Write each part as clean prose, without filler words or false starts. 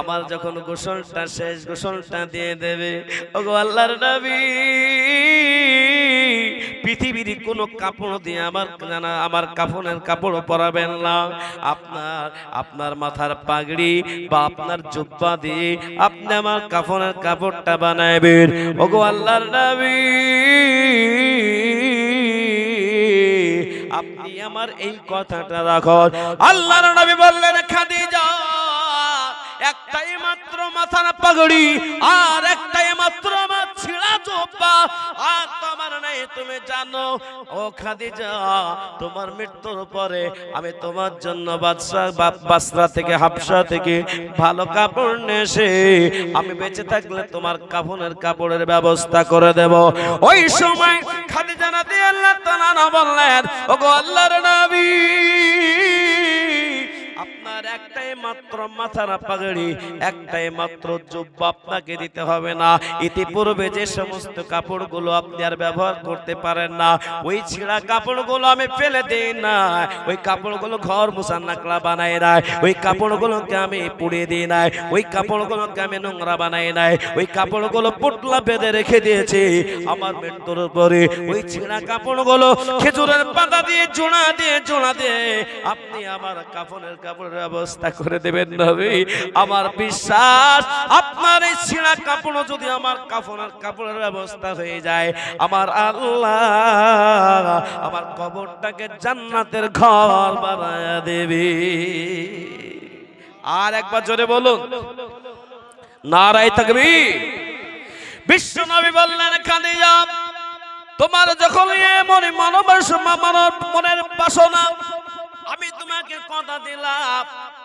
আমার যখন গোসলটা শেষ, গোসলটা দিয়ে দেবে, ওগো আল্লাহর নবী পৃথিবীর কোনো কাপড় দিয়ে আমার কাফনের কাপড় পরাবেন না। আপনার মাথার পাগড়ি বা আপনার জুব্বা দিয়ে আপনি আমার কাফনের কাপড়টা বানাইবেন। ওগো আল্লাহর নবী আপনি আমার এই কথাটা রাখুন। আল্লাহর নবী বললেন, খাদিজা একটাই মাত্র মাথার পাগড়ি আর একটাই মাত্র আমার ছিঁড়া জুব্বা, আর তোমার নাই। তুমি জানো ও খাদিজা, তোমার মৃত্যুর পরে আমি তোমার জন্য বাসরা থেকে হাবশা থেকে ভালো কাপড় নিয়ে এসে আমি বেঁচে থাকলে তোমার কাফনের কাপড়ের ব্যবস্থা করে দেব। ওই সময় খাদিজা রাদিয়াল্লাহু তাআলা বললেন, ওগো আল্লাহর নবী আপনার একটাই মাত্র মাথার পাগড়ি, একটাই মাত্র জুব্বা আপনাকে দিতে হবে না। ইতিপূর্বে যে সমস্ত কাপড়গুলো আপনি আর ব্যবহার করতে পারেন না, ওই ছিঁড়া কাপড়গুলো আমি ফেলে দেই না, ওই কাপড়গুলো ঘর মোছার নাকলা বানাই নাই, ওই কাপড়গুলোকে আমি পুড়িয়ে দিই নাই, ওই কাপড়গুলোকে আমি নোংরা বানাই নাই, ওই কাপড়গুলো পুটলা বেঁধে রেখে দিয়েছি। আমার মৃত্যুর পরে ওই ছিঁড়া কাপড়গুলো খেজুরের পাতা দিয়ে জোড়া দিয়ে আপনি আমার কাফনের কাপড়ের ব্যবস্থা করে দেবেন নবী। আমার বিশ্বাস আপনার এই ছিঁড়া কাপড় যদি আমার কাফনের কাপড়ের ব্যবস্থা হয়ে যায়, আমার আল্লাহ আমার কবরটাকে জান্নাতের ঘর বানায়া দেবে। আর একবার জোরে বলুন নারায়ে তাকবীর। বিশ্ব নবী বললেন, খাদিজা তোমার যখন এমন মনের বাসনা, আমি তোমাকে কথা দিলাম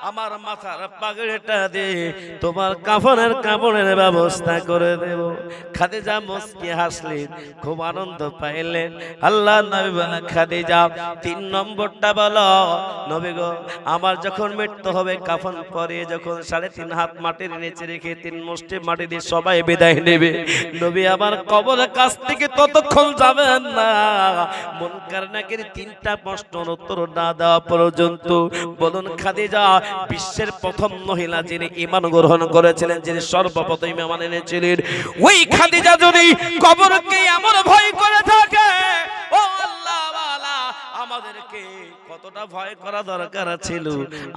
আমার মাথার পাগড়িটা দিয়ে তোমার কাফনের কাপড়ের ব্যবস্থা করে দেব। খাদিজা মুস্কি হাসলেন, খুব আনন্দ পাইলেন। আল্লাহ নবী বলেন, খাদিজা 3 নম্বরটা বলো। নবী গো আমার যখন মৃত্যু হবে, কাফন পরে যখন 3.5 হাত মাটির নিচে রেখে 3 মুষ্টি মাটি দিয়ে সবাই বিদায় নেবে, নবী আমার কবরের কাছ থেকে ততক্ষণ যাবেন না মুনকার নাকির 3টা প্রশ্নের উত্তর না দেওয়া পর্যন্ত। বলুন খাদিজা বিশ্বের প্রথম মহিলা যিনি ঈমান গ্রহণ করেছিলেন, যিনি সর্বপ্রথম ঈমান এনেছিলেন, ওই খাদিজা যদি কবরকে এমন ভয় করে থাকে, ও আল্লাহ ওয়ালা আমাদেরকে কতটা ভয় করা দরকার ছিল।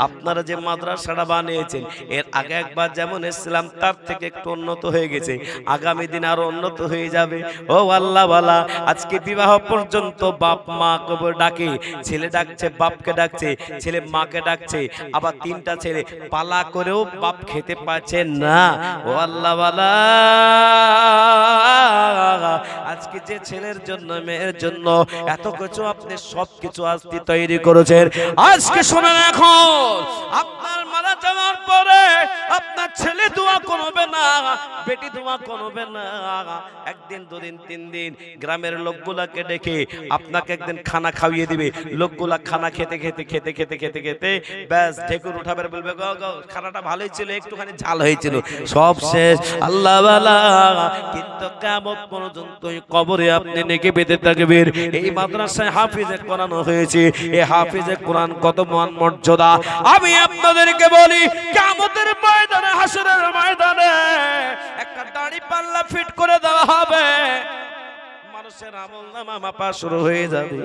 আপনারা যে মাদ্রাসাটা বানিয়েছেন এর আগে একবার যেমন ইসলাম তার থেকে একটু উন্নত হয়ে গেছে, আগামী দিন আরো উন্নত হয়ে যাবে। ও আল্লাহ ওয়ালা আজকে বিবাহ পর্যন্ত বাপ মা কবর ডাকে, ছেলে ডাকছে বাপকে ডাকছে, ছেলে মাকে ডাকছে, আবার 3টা ছেলে পালা করেও বাপ খেতে পাচ্ছে না। ও আল্লাহ ওয়ালা আজকে যে ছেলের জন্য মেয়ের জন্য এত কিছু আপনি সবকিছু আজকে তৈরি করেছেন, আজকে শুনে রাখুন আপনার মারা যাওয়ার পরে আপনার ছেলে দোয়া করবে না, বেটি দোয়া করবে না। 1 দিন 2 দিন 3 দিন গ্রামের লোকগুলাকে ডেকে আপনাকে একদিন খানা খাইয়ে দিবে। লোকগুলা খানা খেতে খেতে খেতে খেতে খেতে খেতে ব্যাস ঢেকুর উঠাবে, বলবে গো গো খানাটা ভালোই ছিল, একটুখানি ঝাল হয়েছিল, সব শেষ। আল্লাহ ওয়ালা কিন্তু কিয়ামত পর্যন্ত কবরে আপনি নেকি পেতে থাকবেন। এই মাদ্রাসায় হাফিজে কোরআন হয়েছে, এই হাফিজে কোরআন কত মহান মর্যাদা। আমি আপনাদেরকে বলি কিয়ামতের ময়দানে, হাসরের ময়দানে একটা দাড়ি পাল্লা ফিট করে দেওয়া হবে, মানুষের আমলনামা মাপা শুরু হয়ে যাবে।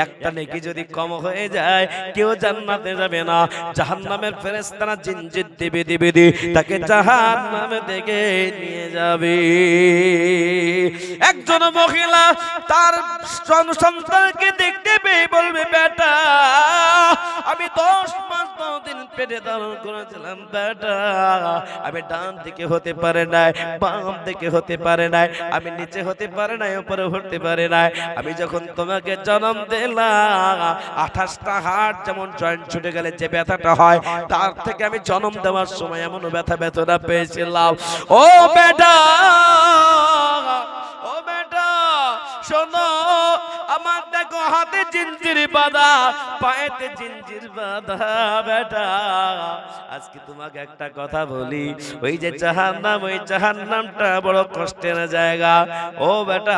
একটা নেকি যদি কম হয়ে যায় কেউ জান্নাতে যাবে না, জাহান্নামের ফেরেশতারা জিনজিত দিবে তাকে জাহান্নামে থেকে নিয়ে যাবে। একজন মহিলা তার সন্তানকে দেখতে পেয়ে বলবে, বেটা আমি 10 মাস 10 দিন পেটে ধারণ করেছিলাম, বেটা আমি ডান দিকে হতে পারে নাই, বাম দিকে হতে পারে নাই, আমি নিচে হতে পারে নাই, উপরে হতে পারে নাই। আমি যখন তোমাকে জন্ম দিলাম 28টা হাড় যেমন জয়েন্ট ছুটে গেলে যে ব্যথাটা হয়, তার থেকে আমি জন্ম দেওয়ার সময় এমন ব্যথা বেদনা পেয়েছিলাম। ও বেটা শোনো, আমার দেখ দেখো হাতে জিঞ্জির বাঁধা, পায়েতে জিঞ্জির বাঁধা বেটা। আজকে তোমাকে একটা কথা বলি, ওই যে জাহান্নাম, ওই জাহান্নামটা বড় কষ্টের জায়গা। ও বেটা,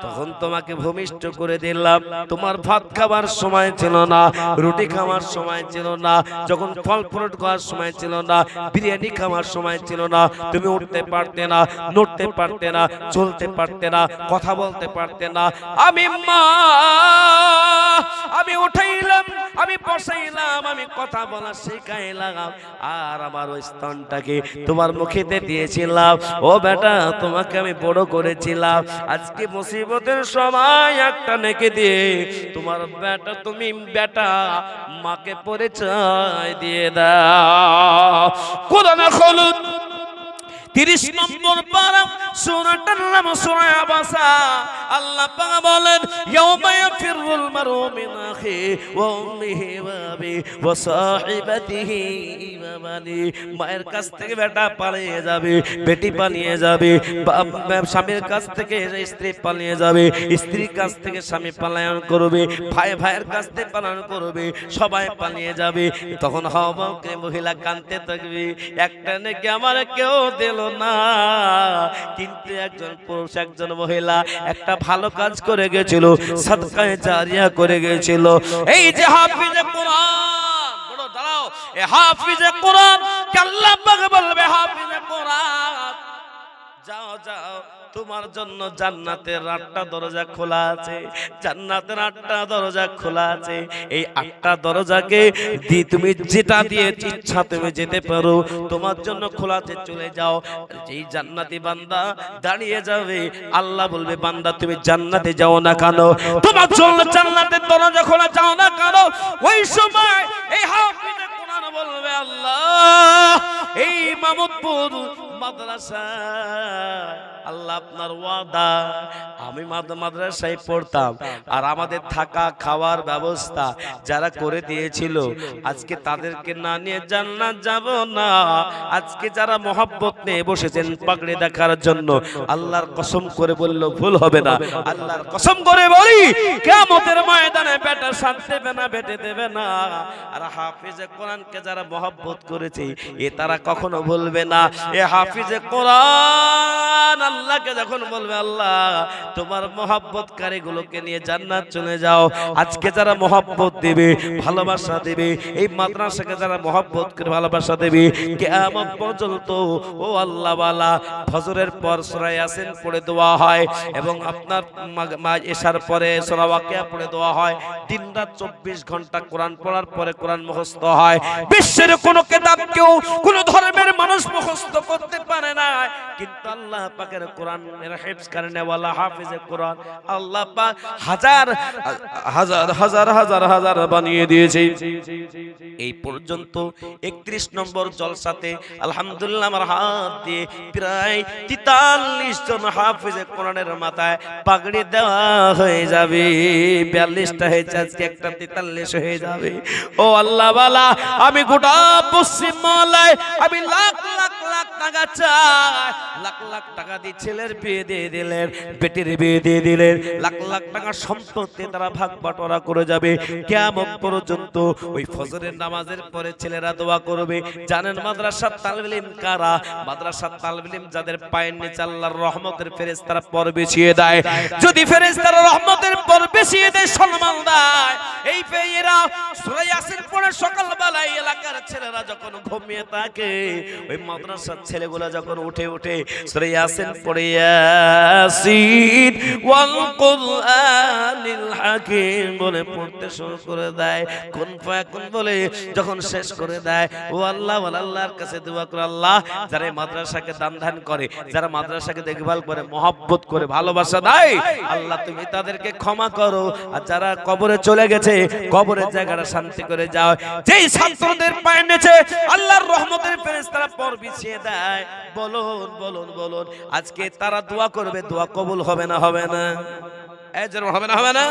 তখন তোমাকে ভূমিষ্ঠ করে দিলাম, তোমার ভাত খাবার সময় ছিল না, রুটি খাওয়ার সময় ছিল না, যখন ফল ফ্রুট খাওয়ার সময় ছিল না, বিরিয়ানি খাওয়ার সময় ছিল না, তুমি উঠতে পারতে না, নড়তে পারতে না, চলতে পারতে না, কথা বলতে পারতে না। আমি মা, আমি উঠাইলাম, আমি বসাইলাম, আমি কথা বলা শেখাইলাম, আর আমার ওই স্তনটাকে তোমার মুখেতে দিয়েছিলাম। ও বেটা, তোমাকে আমি বড় করেছিলাম। আজকে মুসিবতের সময় একটা নেকে দিয়ে তোমার বেটা, তুমি বেটা মাকে পরিচয় দিয়ে দাও। কোরআন খুলুন 30 নম্বর পারা, সূরাটার নাম সূরা আবাসা। আল্লাহ পাক বলেন, ইয়াউমা ইয়াফিরুল মারউ মিন আখিহি ওয়া উম্মিহি ওয়া আবিহি ওয়া সাহিবাতিহি ওয়া বানি। মায়ের কাছ থেকে বেটা পালিয়ে যাবে, বেটি পালিয়ে যাবে, স্বামীর কাছ থেকে স্ত্রী পালিয়ে যাবে, স্ত্রীর কাছ থেকে স্বামী পলায়ন করবে, ভাই ভাইয়ের কাছ থেকে পলায়ন করবে, সবাই পালিয়ে যাবে। তখন হওয়াকে মহিলা কাঁদতে থাকবে, একটা নাকি আমার কেউ দিল না। কিন্তু একজন পুরুষ, একজন মহিলা একটা ভালো কাজ করে গেছিল, সাদকায়ে জারিয়া করে গেছিল। এই যে হাফিজে কোরআন, বড় দাঁড়াও, এই হাফিজে কোরআন কে আল্লাহ পাক বলবে, হাফিজে কোরআন যাও যাও, তোমার জন্য জান্নাতের 8টা দরজা খোলা আছে, জান্নাতের 8টা দরজা খোলা আছে। এই 8টা দরজাকে দিয়ে তুমি যেটা দিয়ে ইচ্ছা তুমি যেতে পারো, তোমার জন্য খোলা আছে, চলে যাও। যেই জান্নাতি বান্দা দাঁড়িয়ে যাবে, আল্লাহ বলবে, বান্দা তুমি জান্নাতে যাও না কেন, তোমার জন্য জান্নাতের দরজা খোলা, যাও না কেন? ওই সময় এই হাফিজে কোরআন বলবে, আল্লাহ এই মামুদপুর মাদ্রাসা, আল্লাহ আপনার ওয়াদা, আমি মাদ্রাসায় পড়তাম, আর আমাদের থাকা খাওয়ার ব্যবস্থা যারা করে দিয়েছিল, আজকে তাদেরকে না নিয়ে জান্নাত যাব না। আজকে যারা মহব্বত নিয়ে বসেছেন পাগড়ি দেখার জন্য, আল্লাহর কসম করে বলল ভুল হবে না, আল্লাহর কসম করে বলি, কিয়ামতের ময়দানে বেটা শান্তি দেবে না, বেটে দেবে না। আর হাফিজে কোরআনকে যারা মহব্বত করেছে, এ তারা কখনো বলবে না। এ হাফিজে কোরআন আল্লাহকে যখন বলবে, আল্লাহ তোমার মহব্বতকারী গুলোকে নিয়ে জান্নাত চলে যাও। আজকে যারা মহব্বত দেবে, ভালোবাসা দেবে, এই মাদ্রাসাকে যারা মহব্বত করে ভালোবাসা দেবে, কিয়ামত পর্যন্ত ও আল্লাহ ওয়ালা, ফজরের পর সূরা ইয়াসিন পড়ে দেওয়া হয়, এবং আপনার এশার পরে সূরা ওয়াকিয়া পড়ে দেওয়া হয়। দিন রাত 24 ঘন্টা কোরআন পড়ার পরে কোরআন মুখস্থ হয়। বিশ্বের কোনো কিতাব কেউ কোন ধর্মের মানুষ মুখস্থ করতে পারে না, কিন্তু আল্লাহ পাকের কোরআনের হিফজ করনে ওয়ালা হাফিজে কোরআন আল্লাহ পাক হাজার হাজার হাজার হাজার হাজার বানিয়ে দিয়েছে। এই পর্যন্ত 31 নম্বর জলসাতে আলহামদুলিল্লাহ আমার হাত দিয়ে প্রায় 43 জন হাফিজে কোরআনের মাথায় পাগড়ি দেওয়া হয়ে যাবে। 42টা হয়েছে, আজকে একটা 43 হয়ে যাবে। ও আল্লাহ ওয়ালা, আমি গোটা পশ্চিম মহল্লায় আমি লাখ লাখ লাখ টাকা চাই, লাখ লাখ টাকা দিয়ে ছেলের বিয়ে দিয়ে দিলেন, বেটির বিয়ে দিয়ে দিলেন, লাখ লাখ টাকা সম্পত্তি তারা ভাগ বাটোয়ারা করে যাবে। কিয়ামত পর্যন্ত ওই ফজরের নামাজের পরে ছেলেরা দোয়া করবে। জানেন মাদ্রাসার তালিব ইলম কারা? মাদ্রাসার তালিব ইলম যাদের পায়ের নিচে আল্লাহর রহমতের ফেরেশতারা পর বিছিয়ে দেয়। যদি ফেরেশতারা রহমতের পর বিছিয়ে দেয়, সম্মান দেয়, এই পেয়েরা সূরা ইয়াসিন পড়ে সকালবেলায় এলাকার ছেলেরা যখন ঘুমিয়ে থাকে, ওই মাদ্রাসার ছেলেগুলো যখন উঠে উঠে সূরা ইয়াসিন পড়ে ইয়াসিন ওয়াল কুরআনিল হাকিম বলে পড়তে শুরু করে দেয়, কোন ফায়াকুন বলে যখন শেষ করে দেয়, ও আল্লাহ আল্লাহর কাছে দোয়া করে, আল্লাহ যারা মাদ্রাসাকে দান ধ্যান করে, যারা মাদ্রাসাকে দেখভাল করে, মহব্বত করে, ভালোবাসা দেয়, আল্লাহ তুমি তাদেরকে ক্ষমা করো। আর যারা কবরে চলে গেছে, কবরের জায়গাটা শান্তি করে যাও। যেই ছাত্রদের পায়ের নিচে আল্লাহর রহমতের ফেরেশতারা পর বিছিয়ে দেয়, বলুন বলুন বলুন, আজকে তারা দোয়া করবে, দোয়া কবুল হবে না? হবে না? জোরে হবে না? হবে না?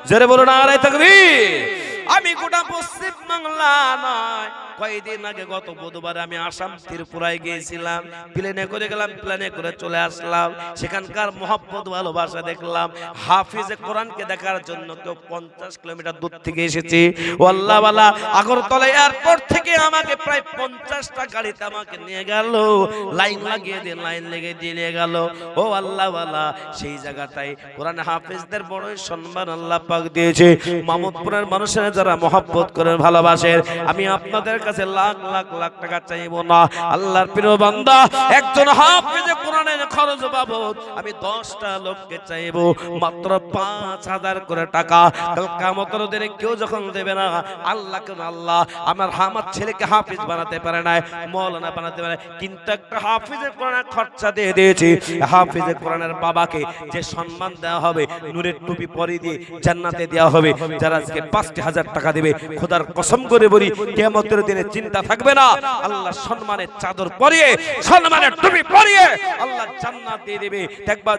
জোরে বলুন নারে তাকবীর। আমি গোটা পশ্চিম বাংলা নয়, কয়েকদিন আগে গত বুধবার আমি আসাম ত্রিপুরায় গিয়েছিলাম, প্লেনে করে গেলাম, প্লেনে করে চলে আসলাম। সেখানকার মহব্বত ভালোবাসা দেখলাম। হাফিজে কোরআনকে দেখার জন্য কেউ 50 কিলোমিটার দূর থেকে এসেছে। ও আল্লাহ ওয়ালা, আগরতলা এয়ারপোর্ট থেকে আমাকে প্রায় 50টা গাড়িতে আমাকে নিয়ে গেল, লাইন লাগিয়ে দিয়ে লাইন লেগে দিয়ে গেল। ও আল্লাহ ওয়ালা, সেই জায়গাটায় কোরআন হাফিজদের বড়ই সম্মান আল্লাহ পাক দিয়েছে। মামুদপুরের মানুষেরা যারা মহব্বত করে ভালোবাসেন, আমি আপনাদের কাছে লাখ লাখ লাখ টাকা চাইবো না। আল্লাহর প্রিয় বান্দা, একজন হাফিজে কোরআনের খরচ বাবদ আমি 10টা লোককে চাইবো মাত্র 5000 করে টাকা। কাল কিয়ামতের দিনে কেউ যখন দেবে না, আল্লাহ কেন আল্লাহ আমার ছেলেকে হাফিজ বানাতে পারে না, মাওলানা বানাতে পারে, কিন্তু একটা হাফিজে কোরআনের খরচা দিয়ে দিয়েছি। হাফিজে কোরআনের বাবাকে যে সম্মান দেওয়া হবে, নূরের টুপি পরিয়ে দিয়ে জান্নাতে দেওয়া হবে। যারা আজকে 5000 টাকা দেবে, খোদার কসম করে বলি কিয়ামতের দিনে চিন্তা থাকবে না। আল্লাহ সম্মানের চাদর পরিয়ে, সম্মানের টুপি পরিয়ে আল্লাহ জান্নাত দিয়ে দেবে। দেখবা